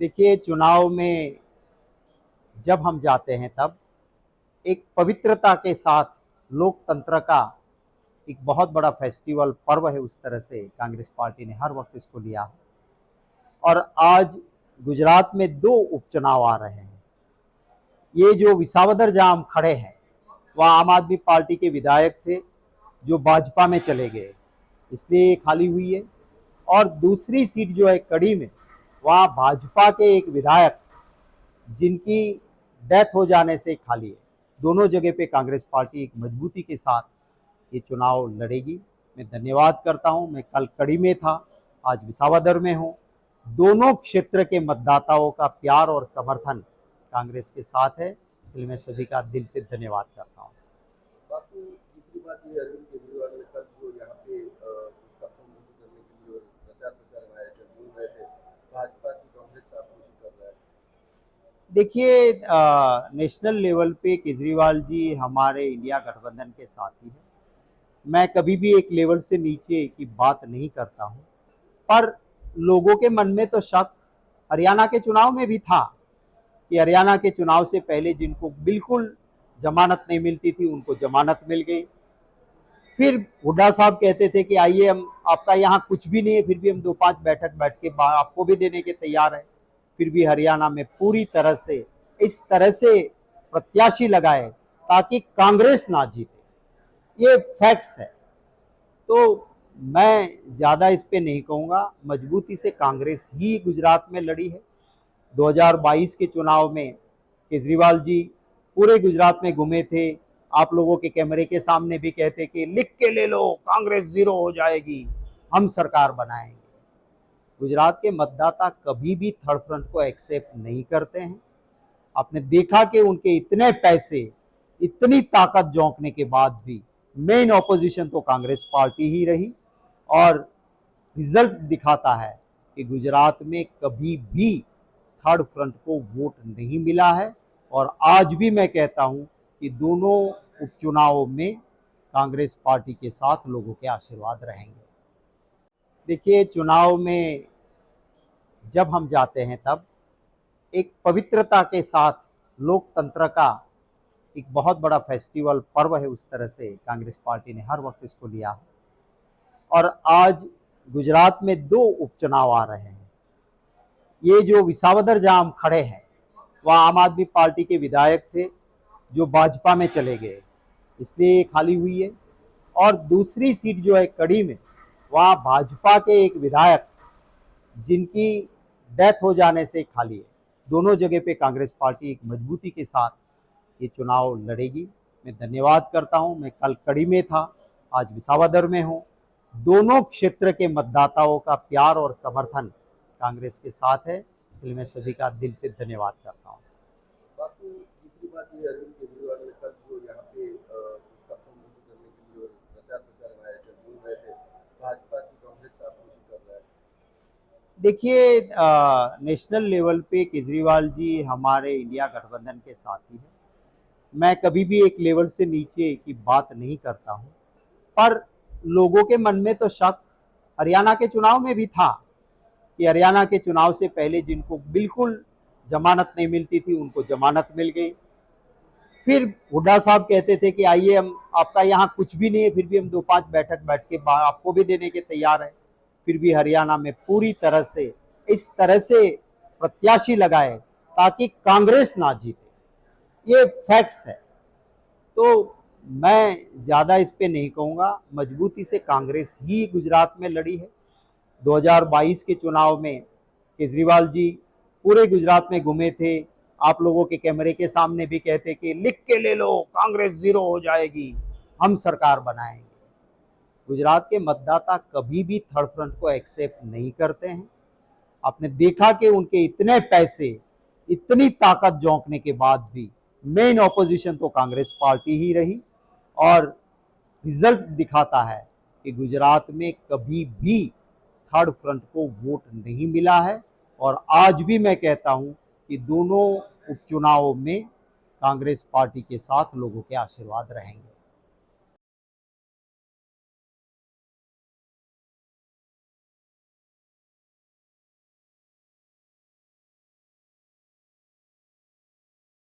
देखिए, चुनाव में जब हम जाते हैं तब एक पवित्रता के साथ लोकतंत्र का एक बहुत बड़ा फेस्टिवल पर्व है। उस तरह से कांग्रेस पार्टी ने हर वक्त इसको लिया है। और आज गुजरात में 2 उपचुनाव आ रहे हैं। ये जो विसावदर जहां हम खड़े हैं वहाँ आम आदमी पार्टी के विधायक थे जो भाजपा में चले गए, इसलिए ये खाली हुई है। और दूसरी सीट जो है कड़ी में, वहाँ भाजपा के एक विधायक जिनकी डेथ हो जाने से खाली है। दोनों जगह पे कांग्रेस पार्टी एक मजबूती के साथ ये चुनाव लड़ेगी। मैं धन्यवाद करता हूं। मैं कल कड़ी में था, आज विसावदर में हूं। दोनों क्षेत्र के मतदाताओं का प्यार और समर्थन कांग्रेस के साथ है, इसलिए मैं सभी का दिल से धन्यवाद करता हूँ। बाकी दूसरी बात ये, अरविंद केजरीवाल ने कल जो यहाँ पे उसका प्रमोशन करने के लिए और प्रचार प्रसार में आए थे, बोल रहे थे भाजपा की कांग्रेस से आक्रोशित कर रहा है। देखिए, नेशनल लेवल पे केजरीवाल जी हमारे इंडिया गठबंधन के साथी हैं। मैं कभी भी एक लेवल से नीचे की बात नहीं करता हूं, पर लोगों के मन में तो शक हरियाणा के चुनाव में भी था कि हरियाणा के चुनाव से पहले जिनको बिल्कुल जमानत नहीं मिलती थी उनको जमानत मिल गई। फिर हुड्डा साहब कहते थे कि आइए, हम आपका यहाँ कुछ भी नहीं है, फिर भी हम 2-5 बैठक बैठ के आपको भी देने के तैयार है। फिर भी हरियाणा में पूरी तरह से इस तरह से प्रत्याशी लगाए ताकि कांग्रेस ना जीते, ये फैक्ट्स है। तो मैं ज़्यादा इस पे नहीं कहूँगा। मजबूती से कांग्रेस ही गुजरात में लड़ी है। 2022 के चुनाव में केजरीवाल जी पूरे गुजरात में घूमे थे। आप लोगों के कैमरे के सामने भी कहते कि लिख के ले लो, कांग्रेस 0 हो जाएगी, हम सरकार बनाएंगे। गुजरात के मतदाता कभी भी थर्ड फ्रंट को एक्सेप्ट नहीं करते हैं। आपने देखा कि उनके इतने पैसे, इतनी ताकत झोंकने के बाद भी मेन ऑपोजिशन तो कांग्रेस पार्टी ही रही। और रिजल्ट दिखाता है कि गुजरात में कभी भी थर्ड फ्रंट को वोट नहीं मिला है। और आज भी मैं कहता हूं कि दोनों उपचुनावों में कांग्रेस पार्टी के साथ लोगों के आशीर्वाद रहेंगे। देखिए, चुनाव में जब हम जाते हैं तब एक पवित्रता के साथ लोकतंत्र का एक बहुत बड़ा फेस्टिवल पर्व है। उस तरह से कांग्रेस पार्टी ने हर वक्त इसको लिया है। और आज गुजरात में 2 उपचुनाव आ रहे हैं। ये जो विसावदर जहां हम खड़े हैं वहाँ आम आदमी पार्टी के विधायक थे जो भाजपा में चले गए, इसलिए ये खाली हुई है। और दूसरी सीट जो है कड़ी में, वहाँ भाजपा के एक विधायक जिनकी डेथ हो जाने से खाली है। दोनों जगह पे कांग्रेस पार्टी एक मजबूती के साथ ये चुनाव लड़ेगी। मैं धन्यवाद करता हूं। मैं कल कड़ी में था, आज विसावदर में हूं। दोनों क्षेत्र के मतदाताओं का प्यार और समर्थन कांग्रेस के साथ है, इसलिए मैं सभी का दिल से धन्यवाद करता हूं। बाकी दूसरी बात ये, अरविंद केजरीवाल ने कल जो यहाँ पे उसका प्रमोशन करने के लिए और प्रचार प्रसार में आए थे, बोल रहे थे भाजपा की कांग्रेस से आक्रोशित कर रहा है। देखिए, नेशनल लेवल पे केजरीवाल जी हमारे इंडिया गठबंधन के साथी हैं। मैं कभी भी एक लेवल से नीचे की बात नहीं करता हूं, पर लोगों के मन में तो शक हरियाणा के चुनाव में भी था कि हरियाणा के चुनाव से पहले जिनको बिल्कुल जमानत नहीं मिलती थी उनको जमानत मिल गई। फिर हुड्डा साहब कहते थे कि आइए, हम आपका यहाँ कुछ भी नहीं है, फिर भी हम 2-5 बैठक बैठ के आपको भी देने के तैयार है। फिर भी हरियाणा में पूरी तरह से इस तरह से प्रत्याशी लगाए ताकि कांग्रेस ना जीते, ये फैक्ट्स है। तो मैं ज़्यादा इस पे नहीं कहूँगा। मजबूती से कांग्रेस ही गुजरात में लड़ी है। 2022 के चुनाव में केजरीवाल जी पूरे गुजरात में घूमे थे। आप लोगों के कैमरे के सामने भी कहते कि लिख के ले लो, कांग्रेस 0 हो जाएगी, हम सरकार बनाएंगे। गुजरात के मतदाता कभी भी थर्ड फ्रंट को एक्सेप्ट नहीं करते हैं। आपने देखा कि उनके इतने पैसे, इतनी ताकत झोंकने के बाद भी मेन ऑपोजिशन तो कांग्रेस पार्टी ही रही। और रिजल्ट दिखाता है कि गुजरात में कभी भी थर्ड फ्रंट को वोट नहीं मिला है। और आज भी मैं कहता हूं कि दोनों उपचुनावों में कांग्रेस पार्टी के साथ लोगों के आशीर्वाद रहेंगे।